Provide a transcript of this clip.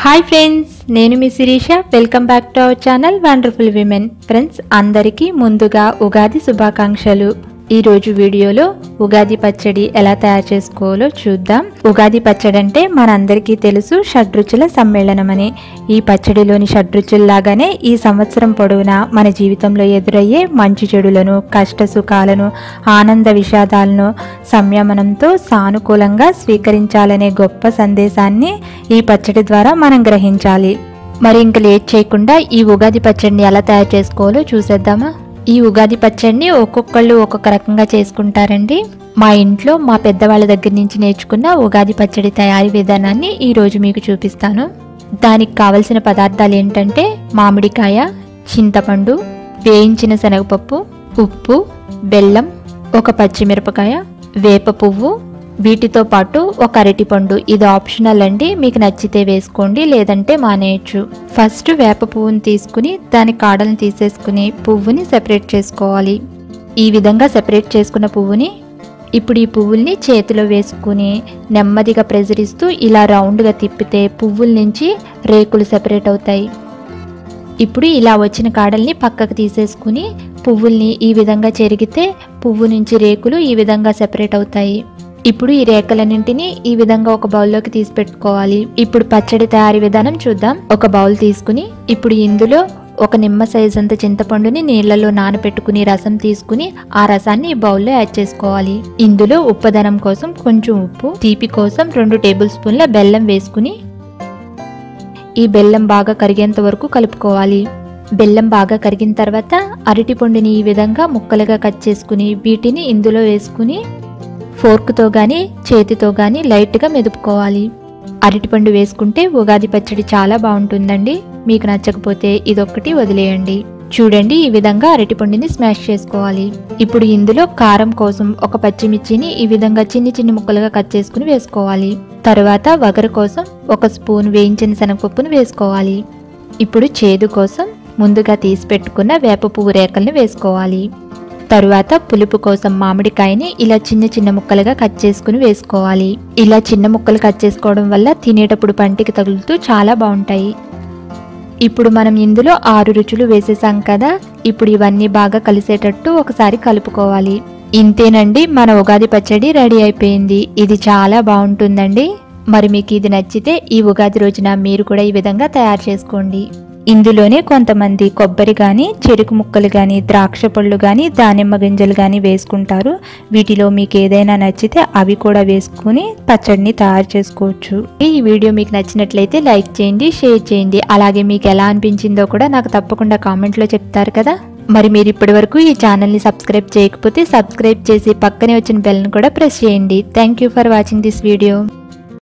Hi friends, నేను మీ Shirisha. Welcome back to our channel wonderful women. Friends, అందరికీ ముందుగా ఉగాది శుభాకాంక్షలు. ఈ రోజు వీడియోలో ఉగాది పచ్చడి ఎలా తయారు చేసుకోవాలో చూద్దాం. ఉగాది పచ్చడి అంటే మనందరికీ తెలుసు, షడ్రుచుల సమ్మేళనమని. ఈ పచ్చడిలోని షడ్రుచుల్లాగానే ఈ సంవత్సరం పొడవునా మన జీవితంలో ఎదురయ్యే మంచి చెడులను, కష్ట సుఖాలను, ఆనంద విషాదాలను సంయమనంతో సానుకూలంగా స్వీకరించాలనే గొప్ప సందేశాన్ని ఈ పచ్చడి ద్వారా మనం గ్రహించాలి. మరి ఇంక లేట్ చేయకుండా ఈ ఉగాది పచ్చడిని ఎలా తయారు చేసుకోవాలో చూసేద్దామా. ఈ ఉగాది పచ్చడిని ఒక్కొక్కళ్ళు ఒక్కొక్క రకంగా చేసుకుంటారండి. మా ఇంట్లో మా పెద్దవాళ్ళ దగ్గర నుంచి నేర్చుకున్న ఉగాది పచ్చడి తయారీ విధానాన్ని ఈరోజు మీకు చూపిస్తాను. దానికి కావలసిన పదార్థాలు ఏంటంటే మామిడికాయ, చింతపండు, వేయించిన శనగపప్పు, ఉప్పు, బెల్లం, ఒక పచ్చిమిరపకాయ, వేప పువ్వు, వీటితో పాటు ఒక అరటిపండు. ఇది ఆప్షనల్ అండి, మీకు నచ్చితే వేసుకోండి, లేదంటే మానేయచ్చు. ఫస్ట్ వేప పువ్వుని తీసుకుని దాని కాడలను తీసేసుకుని పువ్వుని సెపరేట్ చేసుకోవాలి. ఈ విధంగా సెపరేట్ చేసుకున్న పువ్వుని ఇప్పుడు ఈ పువ్వుల్ని చేతిలో వేసుకుని నెమ్మదిగా ప్రెజర్ ఇస్తూ ఇలా రౌండ్గా తిప్పితే పువ్వుల నుంచి రేకులు సెపరేట్ అవుతాయి. ఇప్పుడు ఇలా వచ్చిన కాడల్ని పక్కకు తీసేసుకుని పువ్వుల్ని ఈ విధంగా చెరిగితే పువ్వు నుంచి రేకులు ఈ విధంగా సెపరేట్ అవుతాయి. ఇప్పుడు ఈ రేకలన్నింటినీ ఈ విధంగా ఒక బౌల్లోకి తీసి పెట్టుకోవాలి. ఇప్పుడు పచ్చడి తయారీ విధానం చూద్దాం. ఒక బౌల్ తీసుకుని ఇప్పుడు ఇందులో ఒక నిమ్మ సైజ్ అంత చింతపండుని నీళ్లలో నానబెట్టుకుని రసం తీసుకుని ఆ రసాన్ని ఈ బౌల్లో యాడ్ చేసుకోవాలి. ఇందులో ఉప్పదనం కోసం కొంచెం ఉప్పు, తీపి కోసం 2 టేబుల్ స్పూన్ల బెల్లం వేసుకుని ఈ బెల్లం బాగా కరిగేంత వరకు కలుపుకోవాలి. బెల్లం బాగా కరిగిన తర్వాత అరటిపండుని ఈ విధంగా ముక్కలుగా కట్ చేసుకుని వీటిని ఇందులో వేసుకుని ఫోర్క్తో కానీ చేతితో కానీ లైట్గా మెదుపుకోవాలి. అరటిపండు వేసుకుంటే ఉగాది పచ్చడి చాలా బాగుంటుందండి. మీకు నచ్చకపోతే ఇదొక్కటి వదిలేయండి. చూడండి, ఈ విధంగా అరటిపండుని స్మాష్ చేసుకోవాలి. ఇప్పుడు ఇందులో కారం కోసం ఒక పచ్చిమిర్చిని ఈ విధంగా చిన్ని ముక్కలుగా కట్ చేసుకుని వేసుకోవాలి. తర్వాత వగరు కోసం ఒక స్పూన్ వేయించిన శనగపప్పును వేసుకోవాలి. ఇప్పుడు చేదు కోసం ముందుగా తీసి పెట్టుకున్న వేప పువ్వు రేకల్ని వేసుకోవాలి. తరువాత పులుపు కోసం మామిడికాయని ఇలా చిన్న ముక్కలుగా కట్ చేసుకుని వేసుకోవాలి. ఇలా చిన్న ముక్కలు కట్ చేసుకోవడం వల్ల తినేటప్పుడు పంటికి తగులుతూ చాలా బాగుంటాయి. ఇప్పుడు మనం ఇందులో 6 రుచులు వేసేసాం కదా. ఇప్పుడు ఇవన్నీ బాగా కలిసేటట్టు ఒకసారి కలుపుకోవాలి. ఇంతేనండి, మన ఉగాది పచ్చడి రెడీ అయిపోయింది. ఇది చాలా బాగుంటుందండి. మరి మీకు ఇది నచ్చితే ఈ ఉగాది రోజున మీరు కూడా ఈ విధంగా తయారు చేసుకోండి. ఇందులోనే కొంతమంది కొబ్బరి కానీ, చెరుకు ముక్కలు కానీ, ద్రాక్ష పళ్ళు కానీ, దానిమ్మ గింజలు కానీ వేసుకుంటారు. వీటిలో మీకు ఏదైనా నచ్చితే అవి కూడా వేసుకుని పచ్చడిని తయారు చేసుకోవచ్చు. ఈ వీడియో మీకు నచ్చినట్లయితే లైక్ చేయండి, షేర్ చేయండి. అలాగే మీకు ఎలా అనిపించిందో కూడా నాకు తప్పకుండా కామెంట్లో చెప్తారు కదా. మరి మీరు ఇప్పటి వరకు ఈ ఛానల్ని సబ్స్క్రైబ్ చేయకపోతే సబ్స్క్రైబ్ చేసి పక్కనే వచ్చిన బెల్ని కూడా ప్రెస్ చేయండి. Thank you for watching this video.